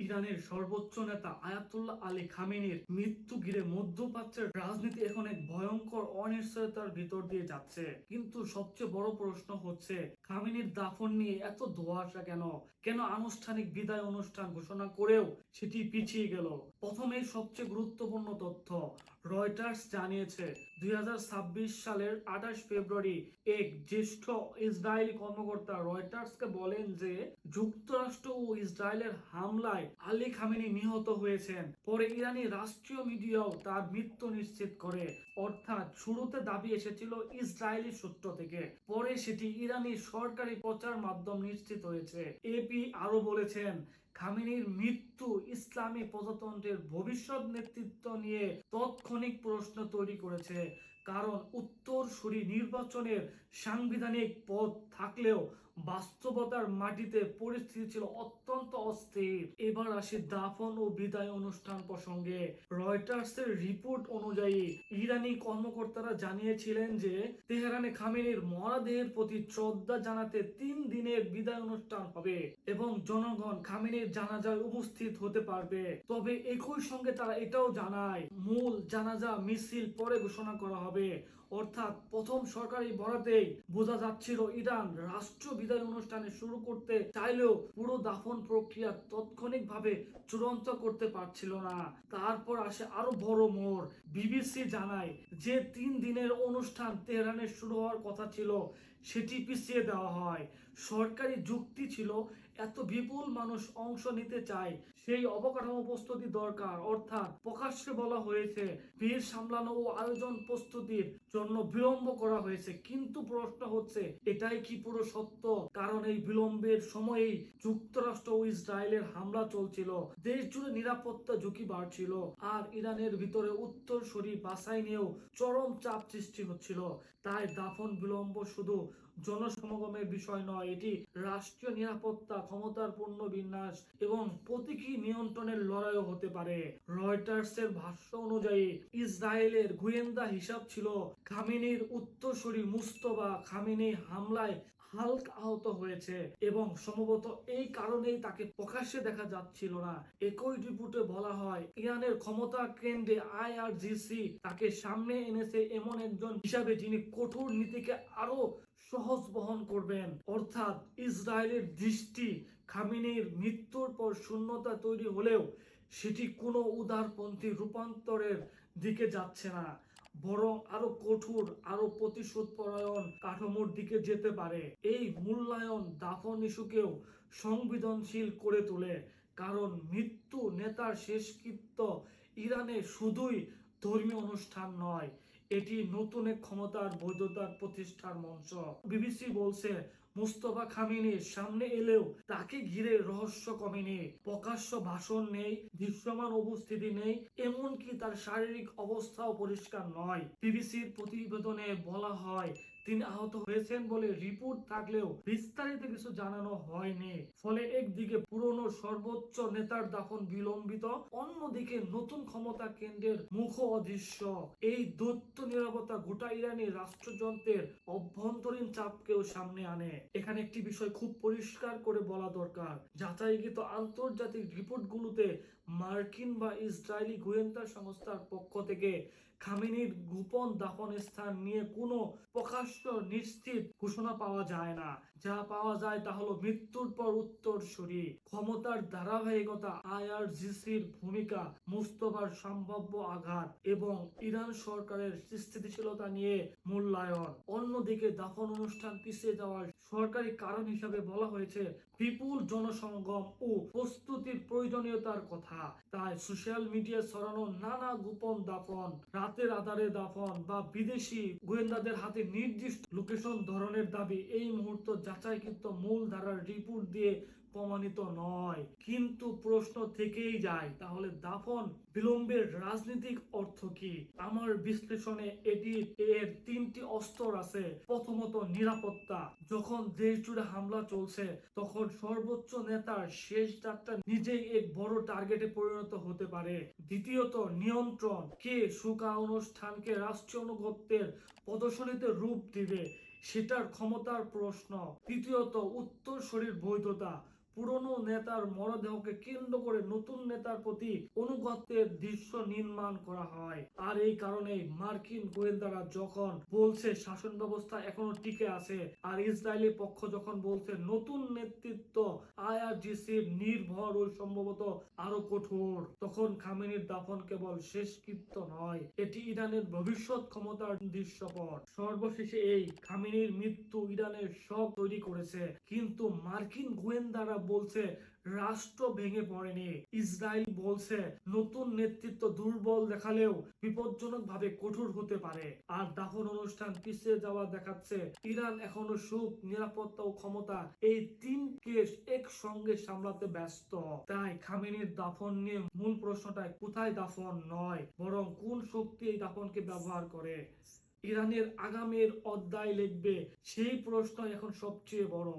ইরানের সর্বোচ্চ নেতা আয়াতুল্লাহ আলী খামেনির মৃত্যু ঘিরে মধ্যপ্রাচ্যের রাজনীতি এখন এক ভয়ঙ্কর অনিশ্চয়তার ভিতর দিয়ে যাচ্ছে। কিন্তু সবচেয়ে বড় প্রশ্ন হচ্ছে, খামেনির দাফন নিয়ে এত ধোঁয়াশা কেন? কেন আনুষ্ঠানিক বিদায় অনুষ্ঠান ঘোষণা করেও সেটি পিছিয়ে গেল? প্রথমেই সবচেয়ে গুরুত্বপূর্ণ তথ্য, রয়টার্স জানিয়েছে 2026 সালের 28 ফেব্রুয়ারি এক জ্যেষ্ঠ ইসরায়েলি কর্মকর্তা রয়টার্সকে বলেন যে যুক্তরাষ্ট্র ও ইসরায়েলের হামলায় আলী খামেনি নিহত হয়েছেন। পরে ইরানি রাষ্ট্রীয় মিডিয়াও তার মৃত্যু নিশ্চিত করে। অর্থাৎ শুরুতে দাবি এসেছিল ইসরায়েলি সূত্র থেকে, পরে সেটি ইরানি সরকারি প্রচার মাধ্যম নিশ্চিত হয়েছে। এপি আরো বলেছেন, খামেনির মৃত্যু ইসলামী প্রজাতন্ত্রের ভবিষ্যৎ নেতৃত্ব নিয়ে তাৎক্ষণিক প্রশ্ন তৈরি করেছে। কারণ উত্তরসূরি নির্বাচনের সাংবিধানিক পথ থাকলেও বাস্তবতার মাটিতে পরিস্থিতি ছিল অত্যন্ত অস্থির। এবার আসি দাফন ও বিদায় অনুষ্ঠান প্রসঙ্গে। রয়টার্সের রিপোর্ট অনুযায়ী ইরানি কর্মকর্তারা জানিয়েছিলেন যে তেহরানে খামেনির মরদেহের প্রতি শ্রদ্ধা জানাতে 3 দিনের বিদায় অনুষ্ঠান হবে এবং জনগণ খামেনির জানাজায় উপস্থিত হতে পারবে। তবে একই সঙ্গে তারা এটাও জানায়, মূল জানাজা মিছিল পরে ঘোষণা করা হবে। অর্থাৎ প্রথম সরকারি বরাতেই বোঝা যাচ্ছিল ইরান রাষ্ট্র বিদায় অনুষ্ঠানে শুরু করতে চাইলেও পুরো দাফন প্রক্রিয়া তাৎক্ষণিকভাবে চূড়ান্ত করতে পারছিল না। তারপর আসে আরো বড় মোড়। বিবিসি জানায় যে 3 দিনের অনুষ্ঠান তেহরানে শুরু হওয়ার কথা ছিল সেটি পিছিয়ে দেওয়া হয়। সরকারি যুক্তি ছিল, এত বিপুল মানুষ অংশ নিতে চায়, সেই অবকাঠামো প্রস্তুতি দরকার। অর্থাৎ প্রকাশ্যে বলা হয়েছে ভিড় সামলানো ও আয়োজন প্রস্তুতির জন্য বিলম্ব করা হয়েছে। কিন্তু প্রশ্ন হচ্ছে, এটাই কি পুরো সত্য? কারণ এই বিলম্বের সময়েই যুক্তরাষ্ট্র ও ইসরায়েলের হামলা চলছিল, দেশ জুড়ে নিরাপত্তা ঝুঁকি বাড়ছিল, আর ইরানের ভিতরে উত্তরসূরি বাছাই নিয়েও চরম চাপ সৃষ্টি হচ্ছিল। তাই দাফন বিলম্ব শুধু জনসমাগমের বিষয় নয়, এটি রাষ্ট্রীয় নিরাপত্তা, ক্ষমতার পূর্ণ বিন্যাস এবং প্রতীকী নিয়ন্ত্রণের লড়াইও হতে পারে। রয়টার্সের ভাষ্য অনুযায়ী ইসরায়েলের গোয়েন্দা হিসাব ছিল খামেনির উত্তরসূরি মুস্তফা খামেনি হামলায় হালকা আহত হয়েছে এবং সম্ভবত এই কারণেই তাকে প্রকাশ্যে দেখা যাচ্ছিল না। একই রিপোর্টে বলা হয়, ইরানের ক্ষমতা কেন্দ্রে আইআরজিসি তাকে সামনে এনেছে এমন একজন হিসাবে যিনি কঠোর নীতিকে আরো সহজ বহন করবেন। অর্থাৎ ইসরায়েলের দৃষ্টি খামেনির মৃত্যুর পর শূন্যতা তৈরি হলেও সেটি কোনো উদারপন্থী রূপান্তরের দিকে যাচ্ছে না, বরং আরো কঠোর, আরো প্রতিশোধ পরায়ণ কাঠামোর দিকে যেতে পারে। এই মূল্যায়ন দাফন ইস্যুকেও সংবেদনশীল করে তোলে, কারণ মৃত্যু নেতার শেষকৃত্য ইরানে শুধুই ধর্মীয় অনুষ্ঠান নয়, এটি নতুন এক ক্ষমতার বৈধতার প্রতিষ্ঠার মঞ্চ। বিবিসি বলছে, মুস্তফা খামেনির সামনে এলেও তাকে ঘিরে রহস্য কমেনি। প্রকাশ্য ভাষণ নেই, দৃশ্যমান উপস্থিতি নেই, এমনকি তার শারীরিক অবস্থাও পরিষ্কার নয়। বিবিসির প্রতিবেদনে বলা হয়, তিনি আহত হয়েছেন বলে রিপোর্ট থাকলেও বিস্তারিত কিছু জানানো হয়নি। ফলে একদিকে পুরনো সর্বোচ্চ নেতার দাফন বিলম্বিত, অন্যদিকে নতুন ক্ষমতা কেন্দ্রের মুখ অদৃশ্য। এই দৈত্য নিরাপত্তা গোটা ইরানি রাষ্ট্রযন্ত্রের অভ্যন্তরীণ চাপকেও সামনে আনে। এখানে একটি বিষয় খুব পরিষ্কার করে বলা দরকার, যাচাইকৃত আন্তর্জাতিক রিপোর্টগুলোতে মার্কিন বা ইসরায়েলি গোয়েন্দা সংস্থার পক্ষ থেকে খামেনির গোপন দাফন স্থান নিয়ে কোনো প্রকাশ্য নিশ্চিত ঘোষণা পাওয়া যায় না। যা পাওয়া যায় তা হলো মৃত্যুর পর উত্তরসূরি, ক্ষমতার ধারাবাহিকতা, আইআরজিসির ভূমিকা, মুস্তফার সম্ভাব্য আঘাত এবং ইরান সরকারের স্থিতিশীলতা নিয়ে মূল্যায়ন। অন্যদিকে দাফন অনুষ্ঠান পিছিয়ে যাওয়ার সরকারি কারণ হিসাবে বলা হয়েছে বিপুল জনসমাগম ও প্রস্তুতির প্রয়োজনীয়তার কথা। তাই সোশ্যাল মিডিয়া ছড়ানো নানা গোপন দাফন, রাতের আধারে দাফন বা বিদেশি গোয়েন্দাদের হাতে নির্দিষ্ট লোকেশন ধরনের দাবি এই মুহূর্তে যাচাইকৃত মূল ধারার রিপোর্ট দিয়ে প্রমাণিত নয়। কিন্তু প্রশ্ন থেকেই যায়, তাহলে দাফন বিলম্বের রাজনৈতিক অর্থ কি? আমার বিশ্লেষণে এর 3টি স্তর আছে। প্রথমত, নিরাপত্তা। যখন দেশ জুড়ে হামলা চলছে তখন সর্বোচ্চ নেতার শেষ যাত্রা নিজেই এক বড় টার্গেটে পরিণত হতে পারে। দ্বিতীয়ত, নিয়ন্ত্রণ। কে সুকা অনুষ্ঠানকে রাষ্ট্রীয় আনুগত্যের প্রদর্শনীতে রূপ দিবে সেটার ক্ষমতার প্রশ্ন। তৃতীয়ত, উত্তরসূরির বৈধতা। পুরনো নেতার মরদেহকে কেন্দ্র করে নতুন নেতার প্রতি অনুগত্যের দৃশ্য নির্মাণ করা হয়। আর এই কারণেই মার্কিন গোয়েন্দারা যখন বলছে শাসন ব্যবস্থা এখনো টিকে আছে, আর ইসরায়েলি পক্ষ যখন বলছে নতুন নেতৃত্ব আইআরজিসির নির্ভর ও সম্ভবত আরো কঠোর, তখন খামেনির দাফন কেবল শেষকৃত্য নয়, এটি ইরানের ভবিষ্যৎ ক্ষমতার দৃশ্যপট। সর্বশেষে এই খামেনির মৃত্যু ইরানের শক তৈরি করেছে, কিন্তু মার্কিন গোয়েন্দারা বলছে রাষ্ট্র ভেঙে পড়েনি। ইসরায়েল বলছে নতুন নেতৃত্ব দুর্বল দেখালেও বিপজ্জনকভাবে কঠোর হতে পারে। আর দাফন অনুষ্ঠান পিছিয়ে যাওয়া দেখাচ্ছে ইরান এখনো সুখ, নিরাপত্তা ও ক্ষমতা এই তিনকে একসঙ্গে সামলাতে ব্যস্ত। তাই খামেনির দাফন নিয়ে মূল প্রশ্নটা কোথায় দাফন নয়, বরং কোন শক্তি এই দাফনকে ব্যবহার করে ইরানের আগামীর অধ্যায় লিখবে, সেই প্রশ্ন এখন সবচেয়ে বড়।